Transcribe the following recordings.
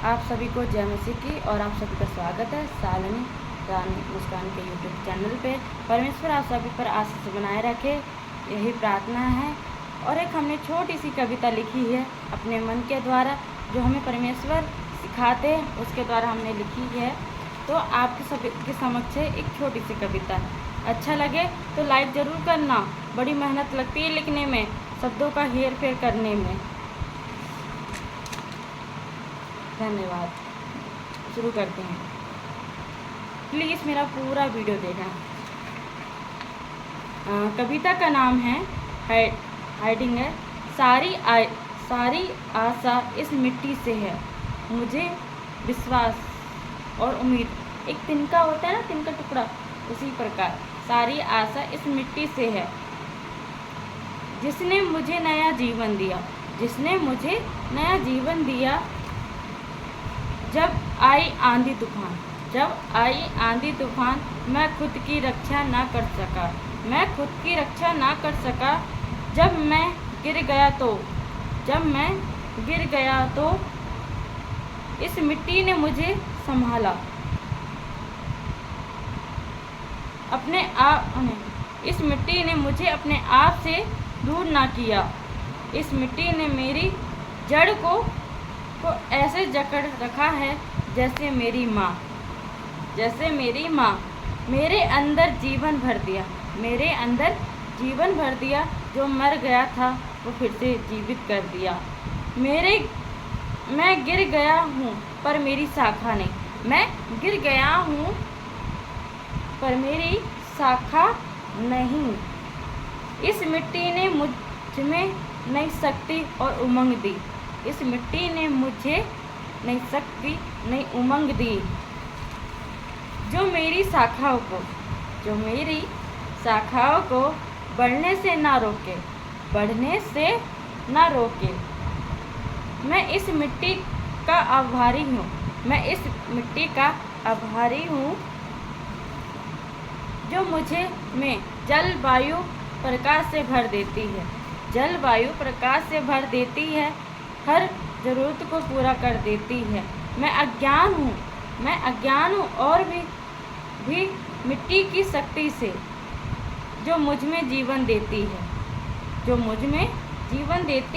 आप सभी को जय मसीह की और आप सभी का स्वागत है शालिनी रानी मुस्कान के यूट्यूब चैनल पे। परमेश्वर आप सभी पर आशीष बनाए रखे, यही प्रार्थना है। और एक हमने छोटी सी कविता लिखी है अपने मन के द्वारा, जो हमें परमेश्वर सिखाते हैं उसके द्वारा हमने लिखी है। तो आपके सभी के समक्ष है एक छोटी सी कविता। अच्छा लगे तो लाइक ज़रूर करना। बड़ी मेहनत लगती है लिखने में, शब्दों का हेर फेर करने में। धन्यवाद। शुरू करते हैं। प्लीज़ मेरा पूरा वीडियो देखना। कविता का नाम है हाइडिंग है। सारी आशा इस मिट्टी से है, मुझे विश्वास और उम्मीद। एक तिनका होता है ना, तिनका टुकड़ा, उसी प्रकार सारी आशा इस मिट्टी से है। जिसने मुझे नया जीवन दिया, जिसने मुझे नया जीवन दिया। जब आई आंधी तूफान, मैं खुद की रक्षा ना कर सका। जब मैं गिर गया तो इस मिट्टी ने मुझे संभाला। इस मिट्टी ने मुझे अपने आप से दूर ना किया। इस मिट्टी ने मेरी जड़ को ऐसे जकड़ रखा है जैसे मेरी माँ। मेरे अंदर जीवन भर दिया। जो मर गया था वो फिर से जीवित कर दिया। मैं गिर गया हूँ पर मेरी शाखा नहीं। मैं गिर गया हूँ पर मेरी शाखा नहीं। इस मिट्टी ने मुझ में नई शक्ति और उमंग दी। इस मिट्टी ने मुझे नई शक्ति, नई उमंग दी। जो मेरी शाखाओं को बढ़ने से ना रोके। मैं इस मिट्टी का आभारी हूँ। जो मुझे में जलवायु प्रकाश से भर देती है। हर ज़रूरत को पूरा कर देती है। मैं अज्ञान हूँ और भी मिट्टी की शक्ति से जो मुझ में जीवन देती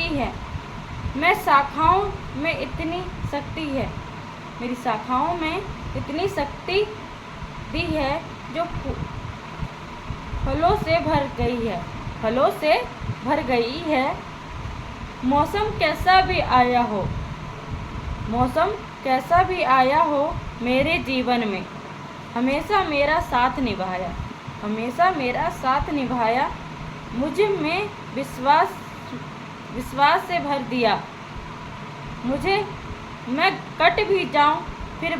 है। मैं शाखाओं में इतनी शक्ति है, मेरी शाखाओं में इतनी शक्ति दी है जो फलों से भर गई है। मौसम कैसा भी आया हो मेरे जीवन में, हमेशा मेरा साथ निभाया। मुझ में विश्वास से भर दिया। मैं कट भी जाऊं फिर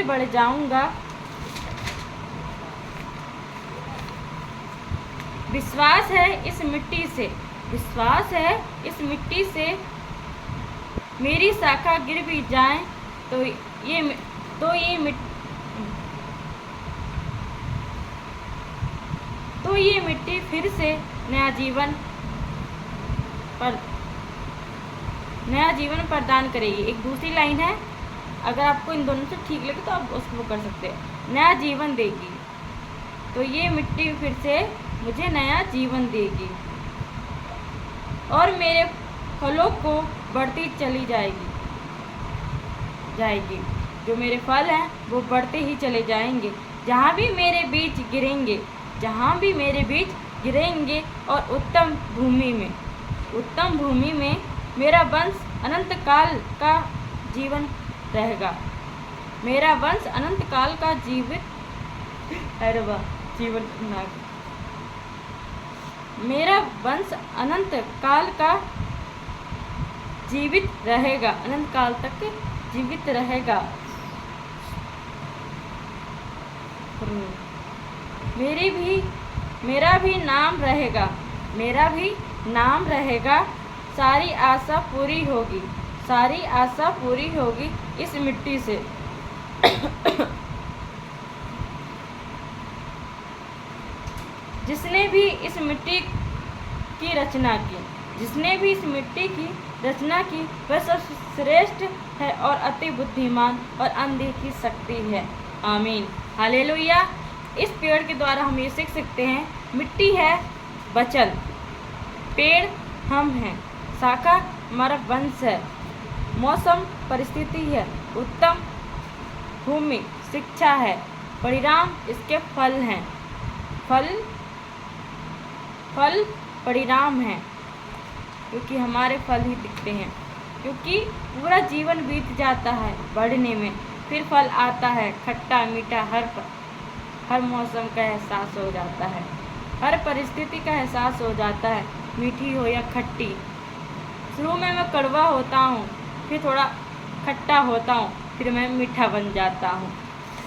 बढ़ जाऊंगा। विश्वास है इस मिट्टी से। मेरी शाखा गिर भी जाए तो ये मिट्टी फिर से नया जीवन प्रदान करेगी। एक दूसरी लाइन है, अगर आपको इन दोनों से ठीक लगे तो आप उसको कर सकते हैं। नया जीवन देगी, तो ये मिट्टी फिर से मुझे नया जीवन देगी और मेरे फलों को बढ़ती चली जाएगी। जो मेरे फल हैं वो बढ़ते ही चले जाएंगे। जहाँ भी मेरे बीज गिरेंगे और उत्तम भूमि में मेरा वंश अनंत काल का जीवन रहेगा। मेरा वंश अनंत काल का जीवित मेरा वंश अनंत काल का जीवित रहेगा, अनंत काल तक जीवित रहेगा। मेरा भी नाम रहेगा। सारी आशा पूरी होगी इस मिट्टी से। जिसने भी इस मिट्टी की रचना की वह सबसे श्रेष्ठ है और अति बुद्धिमान और अनदेखी शक्ति है। आमीन, हालेलुया। इस पेड़ के द्वारा हम ये सीख सकते हैं, मिट्टी है वचन, पेड़ हम हैं, शाखा हमारा वंश है, मौसम परिस्थिति है, उत्तम भूमि शिक्षा है, परिणाम इसके फल हैं, फल परिणाम हैं, क्योंकि हमारे फल ही दिखते हैं। क्योंकि पूरा जीवन बीत जाता है बढ़ने में, फिर फल आता है खट्टा मीठा, हर मौसम का एहसास हो जाता है, हर परिस्थिति का एहसास हो जाता है, मीठी हो या खट्टी। शुरू में मैं कड़वा होता हूँ, फिर थोड़ा खट्टा होता हूँ, फिर मैं मीठा बन जाता हूँ।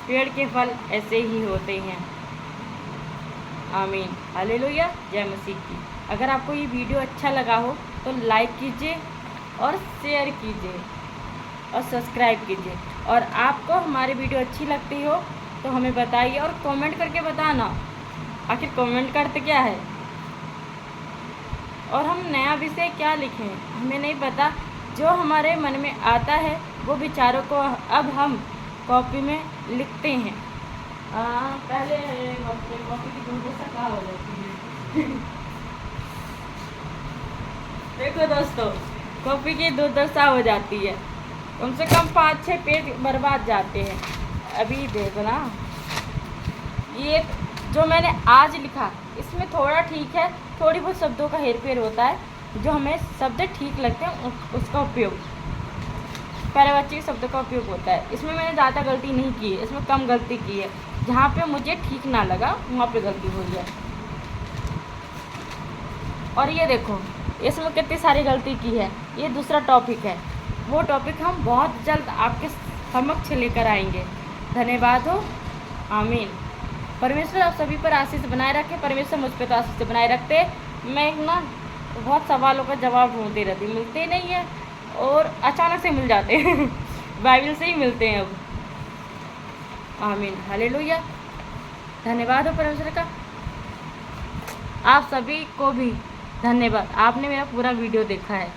पेड़ के फल ऐसे ही होते हैं। आमीन, हालेलुया, जय मसीह की। अगर आपको ये वीडियो अच्छा लगा हो तो लाइक कीजिए और शेयर कीजिए और सब्सक्राइब कीजिए। और आपको हमारी वीडियो अच्छी लगती हो तो हमें बताइए और कमेंट करके बताना, आखिर कमेंट करते क्या है। और हम नया विषय क्या लिखें हमें नहीं पता, जो हमारे मन में आता है वो विचारों को अब हम कॉपी में लिखते हैं। पहले कॉपी की दुर्दशा क्या हो जाती है देखो दोस्तों, कॉपी की दुर्दशा हो जाती है, कम से कम 5-6 पेज बर्बाद जाते हैं। अभी देखो ना, ये जो मैंने आज लिखा इसमें थोड़ा ठीक है, थोड़ी बहुत शब्दों का हेरफेर होता है, जो हमें शब्द ठीक लगते हैं उसका उपयोग, पैरावाची शब्दों का उपयोग होता है। इसमें मैंने ज़्यादा गलती नहीं की है, इसमें कम गलती की है, जहाँ पे मुझे ठीक ना लगा वहाँ पे गलती हुई है। और ये देखो इसमें कितनी सारी गलती की है। ये दूसरा टॉपिक है, वो टॉपिक हम बहुत जल्द आपके समक्ष लेकर आएंगे। धन्यवाद हो, आमीन। परमेश्वर आप सभी पर आशीष बनाए रखे। परमेश्वर मुझ पर तो आशीष बनाए रखते। मैं ना बहुत सवालों का जवाब ढूंढती रहती, मिलते नहीं है और अचानक से मिल जाते हैं बाइबल से ही मिलते हैं अब। आमीन, हालेलुया, धन्यवाद हो परमेश्वर का। आप सभी को भी धन्यवाद, आपने मेरा पूरा वीडियो देखा है।